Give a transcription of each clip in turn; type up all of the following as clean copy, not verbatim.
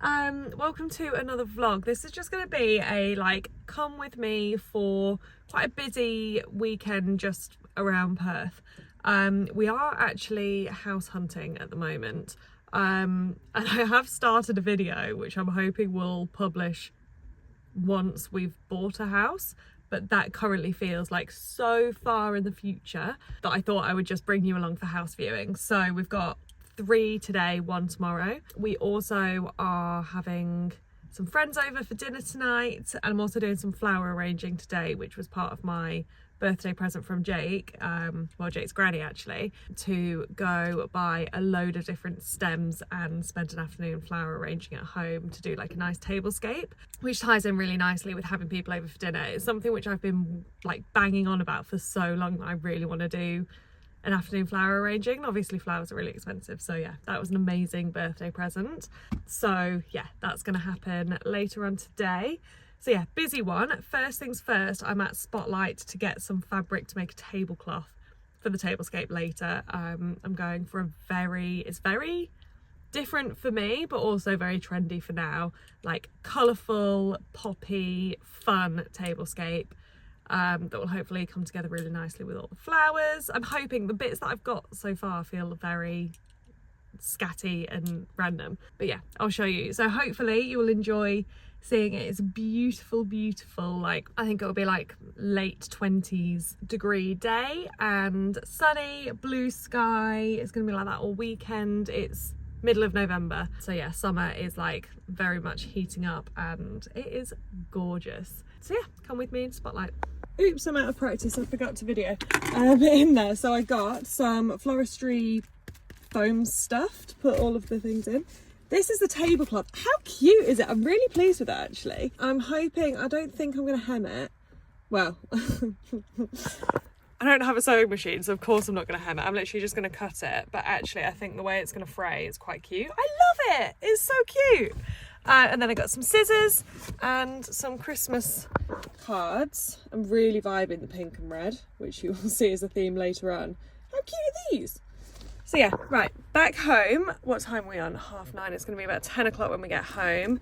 Welcome to another vlog. This is just going to be a come with me for quite a busy weekend just around Perth. We are actually house hunting at the moment, and I have started a video which I'm hoping will publish once we've bought a house, but that currently feels like so far in the future that I thought I would just bring you along for house viewing. So we've got 3 today, 1 tomorrow. We also are having some friends over for dinner tonight, and I'm also doing some flower arranging today, which was part of my birthday present from Jake, well, Jake's granny actually, to go buy a load of different stems and spend an afternoon flower arranging at home to do like a nice tablescape, which ties in really nicely with having people over for dinner. It's something which I've been like banging on about for so long that I really want to do an afternoon flower arranging, and obviously flowers are really expensive, so yeah, that was an amazing birthday present. So yeah, that's going to happen later on today. So yeah, busy one. First things first, I'm at Spotlight to get some fabric to make a tablecloth for the tablescape later. I'm going for it's very different for me, but also very trendy for now, like colourful, poppy, fun tablescape. That will hopefully come together really nicely with all the flowers. I'm hoping the bits that I've got so far feel very scatty and random, but yeah, I'll show you. So hopefully you will enjoy seeing it. It's a beautiful, beautiful, like I think it will be like late 20s degree day and sunny, blue sky. It's gonna be like that all weekend. It's middle of November, so yeah, summer is like very much heating up and it is gorgeous. So yeah, come with me in Spotlight. Oops, I'm out of practice, I forgot to video in there. So I got some floristry foam stuff to put all of the things in. This is the tablecloth. How cute is it? I'm really pleased with it actually. I'm hoping, I don't think I'm gonna hem it. Well, I don't have a sewing machine, so of course I'm not gonna hem it. I'm literally just gonna cut it, but actually I think the way it's gonna fray is quite cute. I love it, it's so cute. And then I got some scissors and some Christmas cards. I'm really vibing the pink and red, which you will see as a theme later on. How cute are these? So yeah, right, back home. What time are we on? 9:30. It's going to be about 10 o'clock when we get home.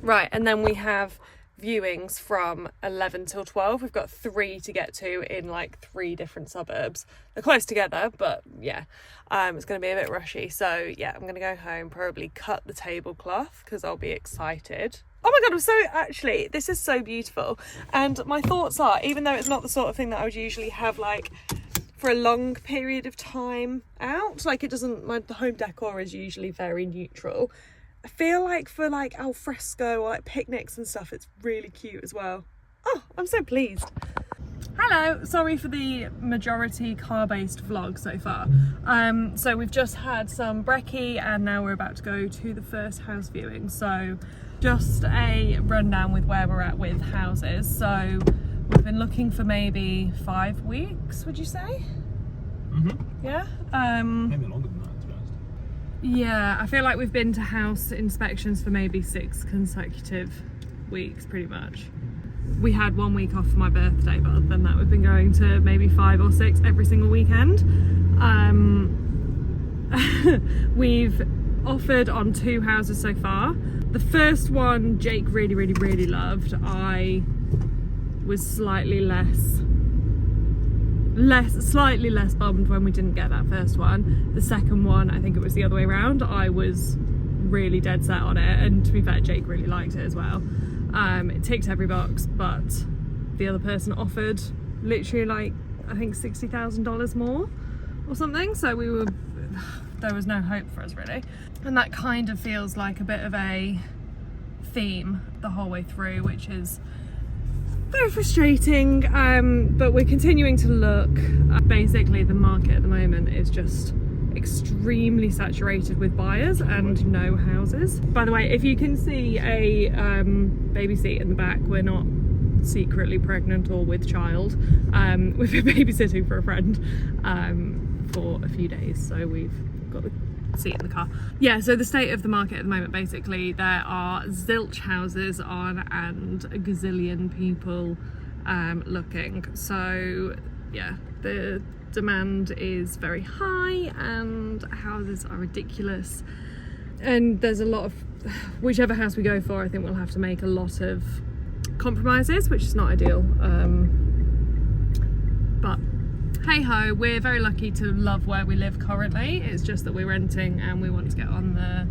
Right, and then we have viewings from 11 till 12. We've got 3 to get to in like 3 different suburbs. They're close together, but yeah, it's going to be a bit rushy. So yeah, I'm going to go home, probably cut the tablecloth because I'll be excited. Oh my god, actually, this is so beautiful. And my thoughts are, even though it's not the sort of thing that I would usually have like for a long period of time out, like it doesn't, the home decor is usually very neutral. I feel like for like al fresco or like picnics and stuff, it's really cute as well. Oh, I'm so pleased. Hello, sorry for the majority car-based vlog so far. So we've just had some brekkie and now we're about to go to the first house viewing. So just a rundown with where we're at with houses. So we've been looking for maybe 5 weeks, would you say? Mm-hmm. Yeah? Maybe longer than that, to be honest. Yeah, I feel like we've been to house inspections for maybe 6 consecutive weeks, pretty much. We had 1 week off for my birthday, but other than that, we've been going to maybe 5 or 6 every single weekend. We've offered on 2 houses so far. The first one, Jake really, really, really loved. I was slightly less bummed when we didn't get that first one. The second one, I think it was the other way around. I was really dead set on it, and to be fair, Jake really liked it as well. It ticked every box, but the other person offered literally like I think $60,000 more or something, so there was no hope for us really. And that kind of feels like a bit of a theme the whole way through, which is very frustrating, but we're continuing to look. Basically the market at the moment is just extremely saturated with buyers and no houses. By the way, if you can see a baby seat in the back, we're not secretly pregnant or with child. We've been babysitting for a friend for a few days, so we've got the seat in the car. Yeah, so the state of the market at the moment, basically there are zilch houses on and a gazillion people looking. So yeah, the demand is very high and houses are ridiculous. and there's a lot of, whichever house we go for, I think we'll have to make a lot of compromises, which is not ideal. But hey ho, we're very lucky to love where we live currently. It's just that we're renting and we want to get on the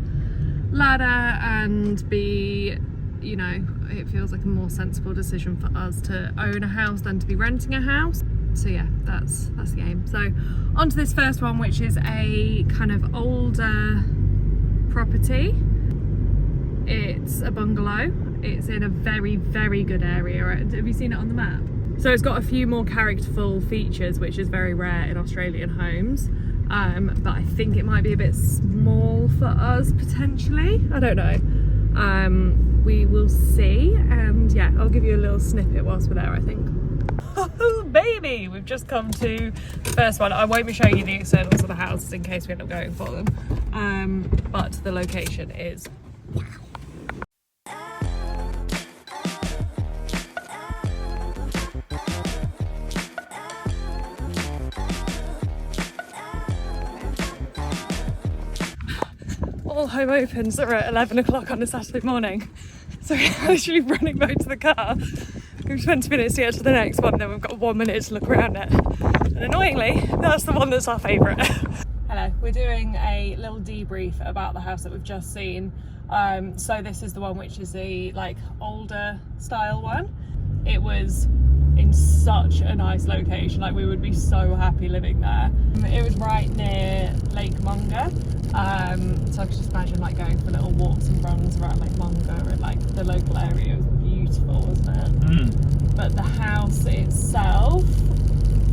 ladder and be, you know, it feels like a more sensible decision for us to own a house than to be renting a house. So yeah, that's the aim. So on to this first one, which is a kind of older property. It's a bungalow. It's in a very, very good area. Have you seen it on the map? So it's got a few more characterful features, which is very rare in Australian homes. But I think it might be a bit small for us potentially. I don't know. We will see. And yeah, I'll give you a little snippet whilst we're there, I think. Oh baby, we've just come to the first one. I won't be showing you the externals of the house in case we end up going for them. But the location is wow. All home opens are at 11 o'clock on a Saturday morning. So we're literally running back to the car. We've 20 minutes to get to the next one, then we've got 1 minute to look around it. And annoyingly, that's the one that's our favourite. Hello, we're doing a little debrief about the house that we've just seen. So this is the one which is the like older style one. It was in such a nice location, like we would be so happy living there. It was right near Lake Munga, so I could just imagine like going for little walks and runs around Lake Munga and like the local area. It was beautiful, wasn't it? But the house itself,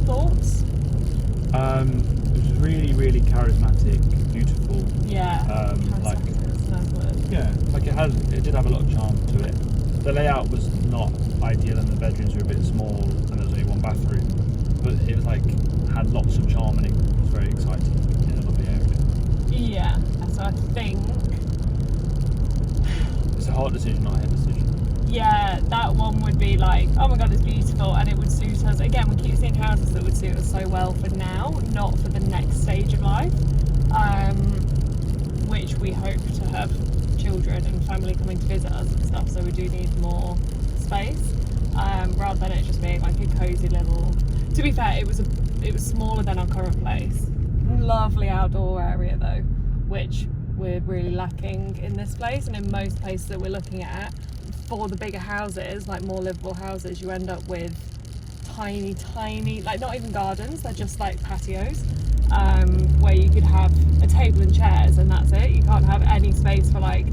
thoughts? It was really, really charismatic, beautiful. Yeah, like, that's a nice word. Yeah, like it did have a lot of charm to it. The layout was not ideal and the bedrooms were a bit small and there was only one bathroom, but it was like had lots of charm and it was very exciting in a lovely area. Yeah, so I think it's a hard decision, not a head decision. Yeah, that one would be like, oh my god, it's beautiful, and it would suit us. Again, we keep seeing houses that would suit us so well for now, not for the next stage of life, which we hope to have children and family coming to visit us and stuff, so we do need more space, rather than it just being like a cosy little, to be fair, it was smaller than our current place. Lovely outdoor area though, which we're really lacking in this place, and in most places that we're looking at for the bigger houses, like more livable houses, you end up with tiny, like not even gardens, they're just like patios, where you could have a table and chairs and that's it. You can't have any space for like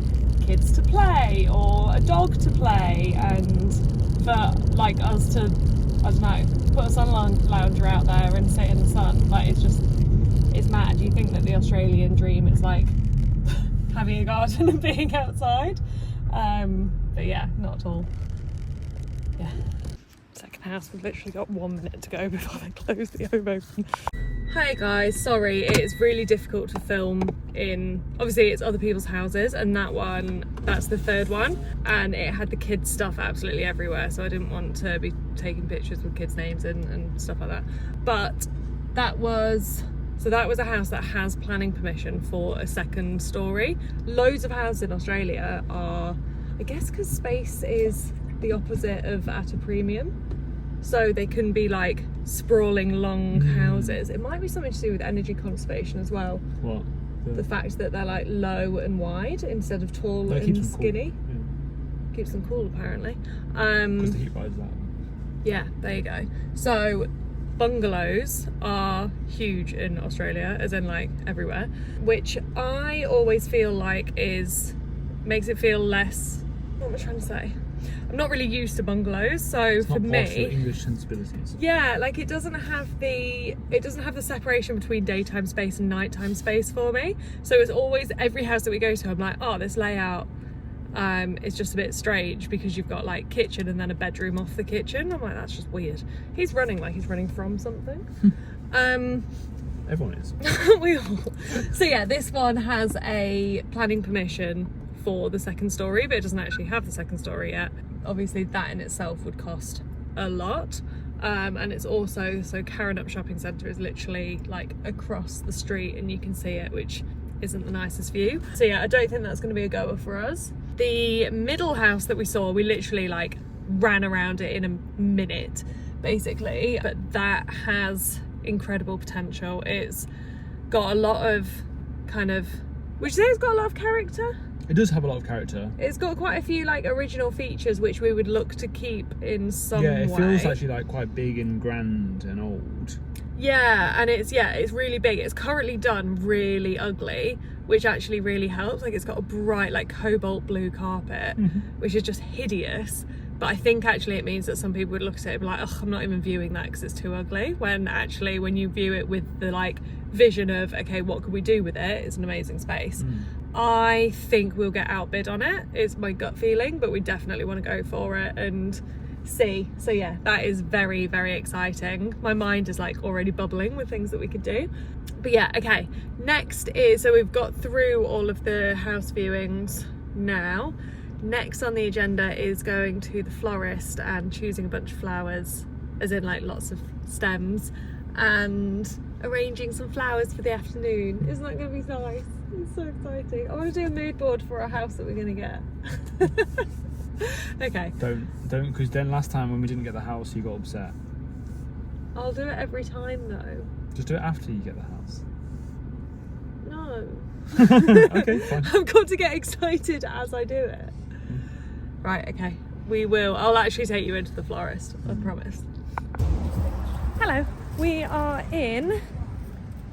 kids to play or a dog to play, and for like us to, I don't know, put a sun lounger out there and sit in the sun. Like it's mad. You think that the Australian dream is like having a garden and being outside, but yeah, not at all. Yeah. Second house, we've literally got 1 minute to go before they close the home open. Hey guys, sorry, it's really difficult to film in, obviously it's other people's houses, and that's the third one, and it had the kids stuff absolutely everywhere, so I didn't want to be taking pictures with kids' names and stuff like that. But that was a house that has planning permission for a second story. Loads of houses in Australia are, I guess because space is the opposite of at a premium, so they can be like sprawling long houses. It might be something to do with energy conservation as well. What? Yeah. The fact that they're like low and wide instead of tall and skinny. Cool. Yeah. Keeps them cool apparently. Because the heat rises out. Yeah, there you go. So bungalows are huge in Australia, as in like everywhere, which I always feel like makes it feel less, what am I trying to say? I'm not really used to bungalows, so it's for not me, partial English sensibilities. yeah, like it doesn't have the separation between daytime space and nighttime space for me. So it's always, every house that we go to, I'm like, oh, this layout is just a bit strange because you've got like kitchen and then a bedroom off the kitchen. I'm like, that's just weird. He's running like he's running from something. Everyone is. We all. So yeah, this one has a planning permission for the second story, but it doesn't actually have the second story yet. Obviously that in itself would cost a lot, and it's also, so Carenup shopping centre is literally like across the street and you can see it, which isn't the nicest view. So yeah, I don't think that's going to be a goer for us. The middle house that we saw, we literally like ran around it in a minute basically, but that has incredible potential. It's got a lot of kind of, would you say it's got a lot of character? It does have a lot of character. It's got quite a few like original features which we would look to keep in some way. Yeah, it feels actually like quite big and grand and old. Yeah, and it's really big. It's currently done really ugly, which actually really helps. Like it's got a bright like cobalt blue carpet, which is just hideous. But I think actually it means that some people would look at it and be like, oh, I'm not even viewing that because it's too ugly. When actually when you view it with the like vision of, okay, what could we do with it? It's an amazing space. I think we'll get outbid on it, is my gut feeling, but we definitely want to go for it and see. So yeah, that is very, very exciting. My mind is like already bubbling with things that we could do. But yeah, okay, next is, so we've got through all of the house viewings now. Next on the agenda is going to the florist and choosing a bunch of flowers, as in like lots of stems, and arranging some flowers for the afternoon. Isn't that going to be nice? It's so exciting. I want to do a mood board for a house that we're going to get. Okay. Don't, because then last time when we didn't get the house, you got upset. I'll do it every time though. Just do it after you get the house. No. Okay, fine. I've got to get excited as I do it. Right, okay. We will. I'll actually take you into the florist, I promise. Hello. We are in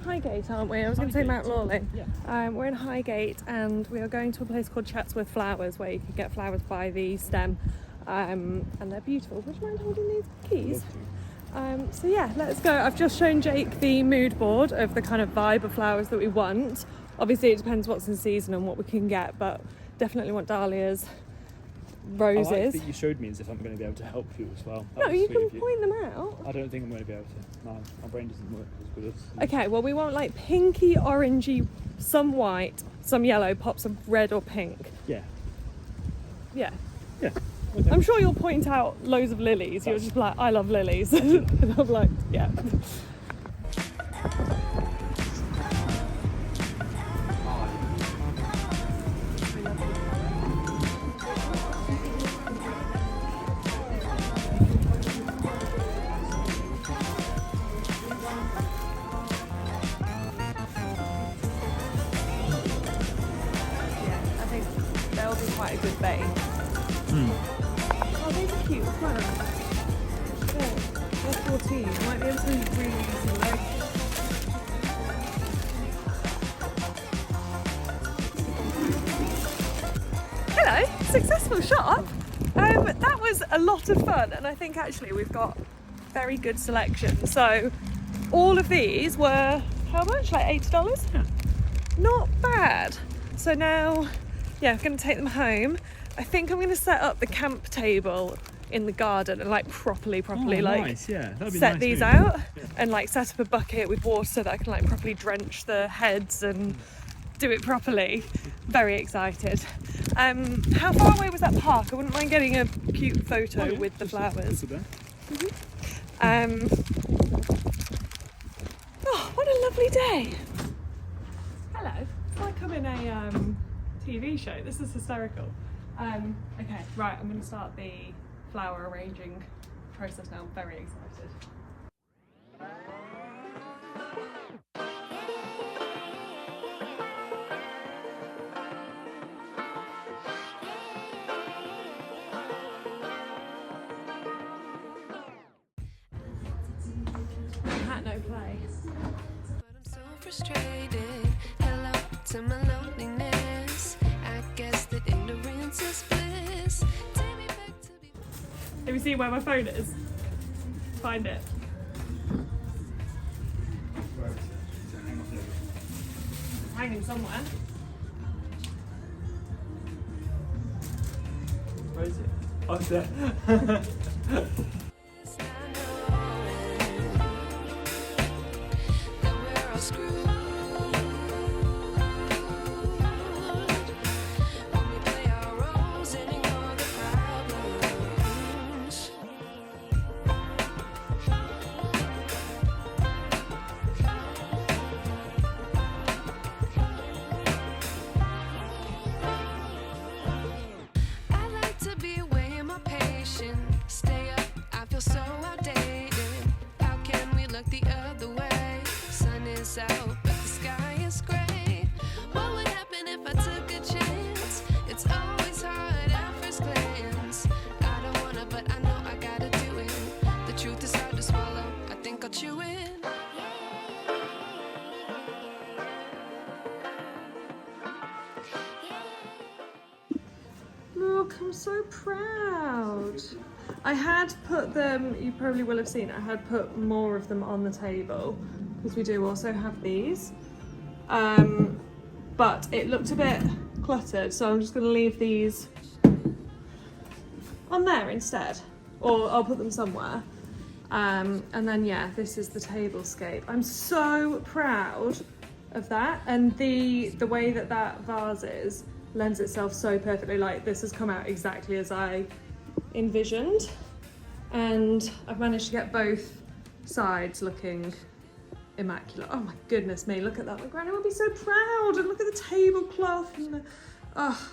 Highgate, aren't we? I was going to say Mount Lawley. Yeah. We're in Highgate and we are going to a place called Chatsworth Flowers where you can get flowers by the stem. And they're beautiful. Would you mind holding these keys? So yeah, let's go. I've just shown Jake the mood board of the kind of vibe of flowers that we want. Obviously it depends what's in season and what we can get, but definitely want dahlias, roses. I like that you showed me as if I'm going to be able to help you as well. No, you can point them out. I don't think I'm going to be able to. No, my brain doesn't work as good as... Okay, well we want like pinky, orangey, some white, some yellow, pops of red or pink. Yeah. Yeah. Yeah. Okay. I'm sure you'll point out loads of lilies. You'll just be like, I love lilies. And I'm like, yeah. Quite a good bait. Oh, these are cute as well. They're 14. I might be able to really use them though. Hello, successful shop. That was a lot of fun, and I think actually we've got very good selection. So all of these were how much? Like $80? Yeah. Not bad. So now, yeah, I'm going to take them home. I think I'm going to set up the camp table in the garden and like properly like nice. Yeah, that'd be set nice these move. out Yeah. and like set up a bucket with water so that I can like properly drench the heads and do it properly. Very excited. How far away was that park? I wouldn't mind getting a cute photo with the flowers. Oh, what a lovely day. Hello. It's like I'm in a TV show. This is hysterical. Okay, right, I'm going to start the flower arranging process now. I'm very excited. Hat no play. But I'm so frustrated. Hello to my loneliness. I guess that ignorance is bliss. Take me back to be. Have you seen where my phone is? Find it. It's hanging somewhere. Where is it? Oh, it's there. Look, I'm so proud. I had put them, you probably will have seen, I had put more of them on the table because we do also have these. But it looked a bit cluttered, so I'm just going to leave these on there instead, or I'll put them somewhere. And then yeah, this is the tablescape. I'm so proud of that, and the way that that vase is lends itself so perfectly. Like, this has come out exactly as I envisioned, and I've managed to get both sides looking immaculate. Oh my goodness me, look at that. My granny will be so proud, and look at the tablecloth and the, oh,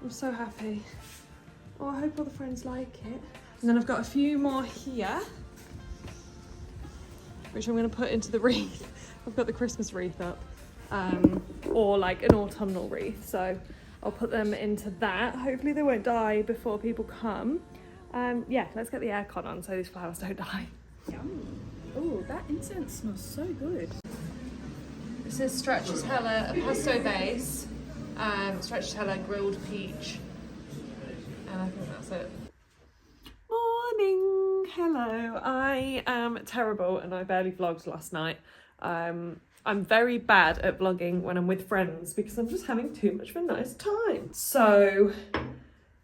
I'm so happy. Oh, I hope all the friends like it. And then I've got a few more here, which I'm going to put into the wreath. I've got the Christmas wreath up, or like an autumnal wreath, so I'll put them into that. Hopefully they won't die before people come. Yeah, let's get the aircon on so these flowers don't die. Yum. Oh, that incense smells so good. This is stracciatella, a pesto base, stracciatella, grilled peach, and I think that's it. Morning, hello. I am terrible and I barely vlogged last night. I'm very bad at vlogging when I'm with friends because I'm just having too much of a nice time. So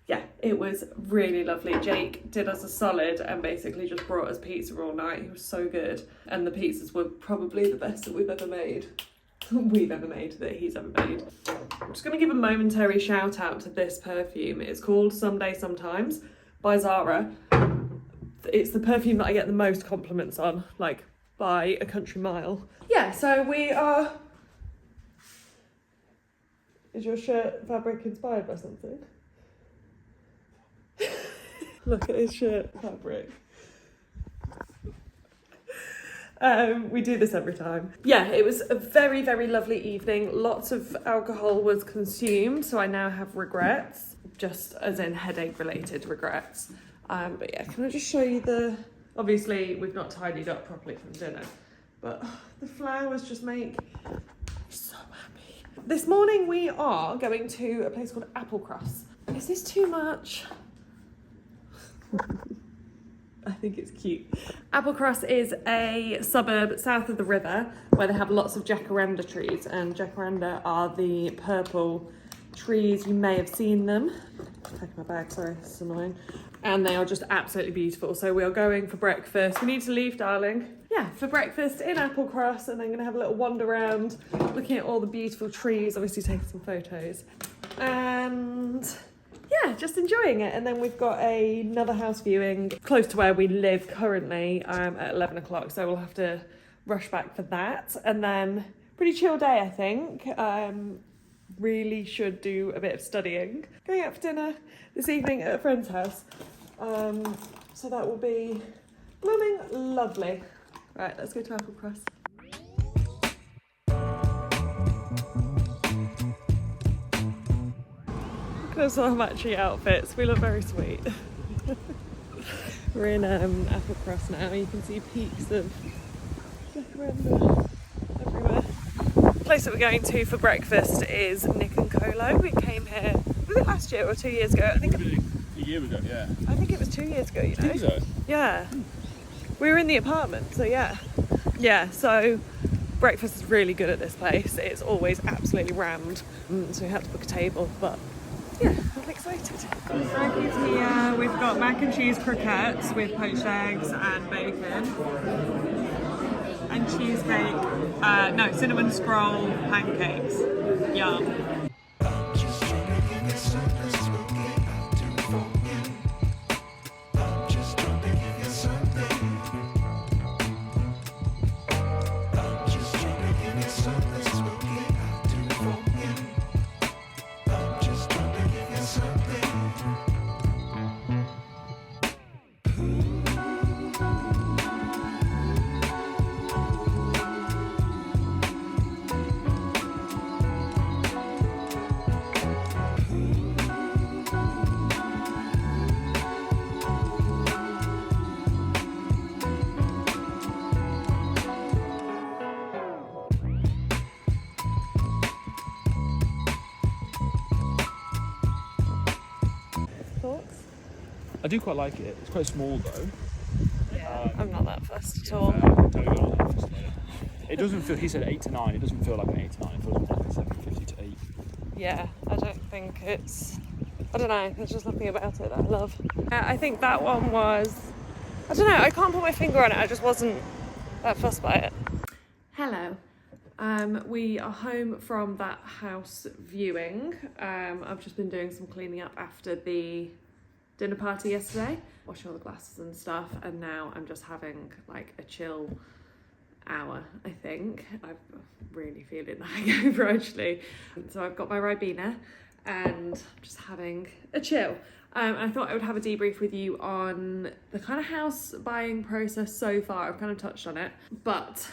yeah, it was really lovely. Jake did us a solid and basically just brought us pizza all night. He was so good. And the pizzas were probably the best that we've ever made. That he's ever made. I'm just gonna give a momentary shout out to this perfume. It's called Someday Sometimes by Zara. It's the perfume that I get the most compliments on, like by a country mile. Yeah, so we are... Is your shirt fabric inspired by something? Look at his shirt fabric. We do this every time. Yeah, it was a very, very lovely evening. Lots of alcohol was consumed, so I now have regrets, just as in headache related regrets. But yeah, can I just show you the... Obviously, we've not tidied up properly from dinner, but the flowers just make me so happy. This morning we are going to a place called Applecross. Is this too much? I think it's cute. Applecross is a suburb south of the river where they have lots of jacaranda trees, and jacaranda are the purple trees. You may have seen them. Taking my bag, sorry, this is annoying. And they are just absolutely beautiful. So we are going for breakfast. We need to leave, darling. Yeah, for breakfast in Applecross, and then gonna have a little wander around, looking at all the beautiful trees, obviously taking some photos. And yeah, just enjoying it. And then we've got another house viewing close to where we live currently at 11 o'clock. So we'll have to rush back for that. And then pretty chill day, I think. Really should do a bit of studying. Going out for dinner this evening at a friend's house. So that will be blooming lovely. Right, let's go to Applecross. Look at us all matching outfits. We look very sweet. We're in Applecross now. You can see peaks of jacaranda everywhere. The place that we're going to for breakfast is Nick and Colo. We came here, was it last year or 2 years ago? I think A year ago, yeah. I think it was 2 years ago, you know. Think so? Yeah. We were in the apartment, so yeah. Yeah, so breakfast is really good at this place. It's always absolutely rammed. So we had to book a table, but yeah, I'm excited. Frankie's here. We've got mac and cheese croquettes with poached eggs and bacon. And cheesecake. No, cinnamon scroll pancakes. Yum. thoughts? I do quite like it. It's quite small though. Yeah, I'm not that fussed at all. It doesn't feel, he said 8 to 9, it doesn't feel like an 8 to 9, it feels more like a 7.50 to 8. Yeah, I don't think it's, I don't know, there's just nothing about it that I love. I think that one was, I don't know, I can't put my finger on it, I just wasn't that fussed by it. Hello. We are home from that house viewing. I've just been doing some cleaning up after the dinner party yesterday, washing all the glasses and stuff, and now I'm just having like a chill hour, I think. I'm really feeling the hangover actually. So I've got my Ribena and just having a chill. I thought I would have a debrief with you on the kind of house buying process so far. I've kind of touched on it, but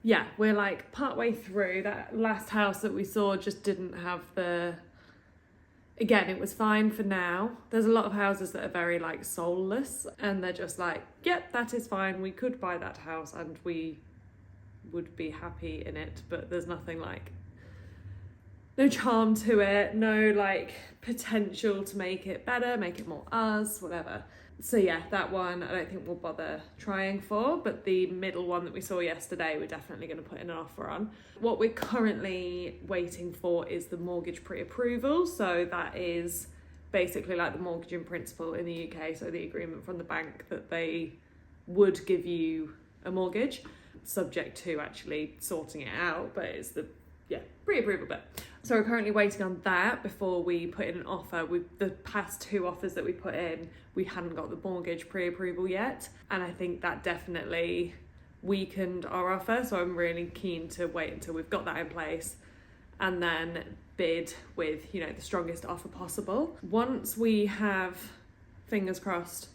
yeah, we're like partway through. That last house that we saw just didn't have the, again, it was fine for now. There's a lot of houses that are very like soulless and they're just like, yep, that is fine. We could buy that house and we would be happy in it, but there's nothing like, no charm to it, no like potential to make it better, make it more us, whatever. So yeah, that one I don't think we'll bother trying for, but the middle one that we saw yesterday, we're definitely going to put in an offer on. What we're currently waiting for is the mortgage pre-approval. So that is basically like the mortgage in principle in the UK. So the agreement from the bank that they would give you a mortgage, subject to actually sorting it out, but it's the pre-approval bit. So we're currently waiting on that before we put in an offer. With the past 2 offers that we put in, we hadn't got the mortgage pre-approval yet, and I think that definitely weakened our offer. So I'm really keen to wait until we've got that in place and then bid with, you know, the strongest offer possible. Once we have, fingers crossed,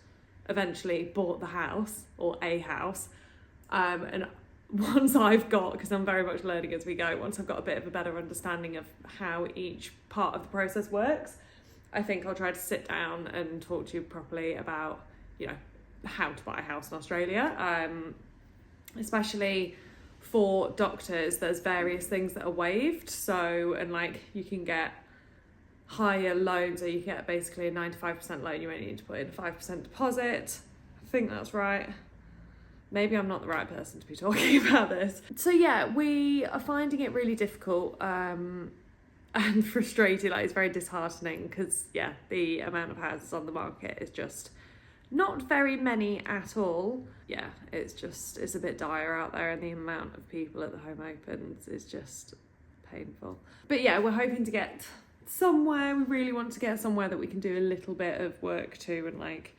eventually bought the house or a house, and once I've got, because I'm very much learning as we go, once I've got a bit of a better understanding of how each part of the process works, I think I'll try to sit down and talk to you properly about, you know, how to buy a house in Australia. Especially for doctors, there's various things that are waived. So, and like you can get higher loans, or you get basically a 95% loan, you only need to put in a 5% deposit. I think that's right. Maybe I'm not the right person to be talking about this. So yeah, we are finding it really difficult and frustrating. Like, it's very disheartening because yeah, the amount of houses on the market is just not very many at all. Yeah, it's a bit dire out there, and the amount of people at the home opens is just painful. But yeah, we're hoping to get somewhere. We really want to get somewhere that we can do a little bit of work to and like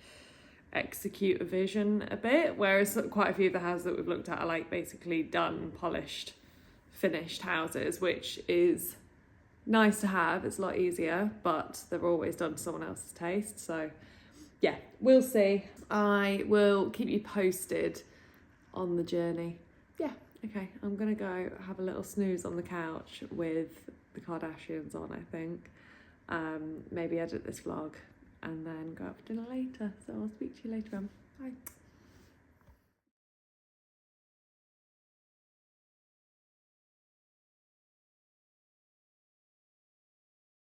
execute a vision a bit, whereas quite a few of the houses that we've looked at are like basically done, polished, finished houses, which is nice to have. It's a lot easier, but they're always done to someone else's taste. So yeah, we'll see. I will keep you posted on the journey. Yeah, okay, I'm gonna go have a little snooze on the couch with the Kardashians on, I think. Maybe edit this vlog and then go out for dinner later. So I'll speak to you later on. Bye.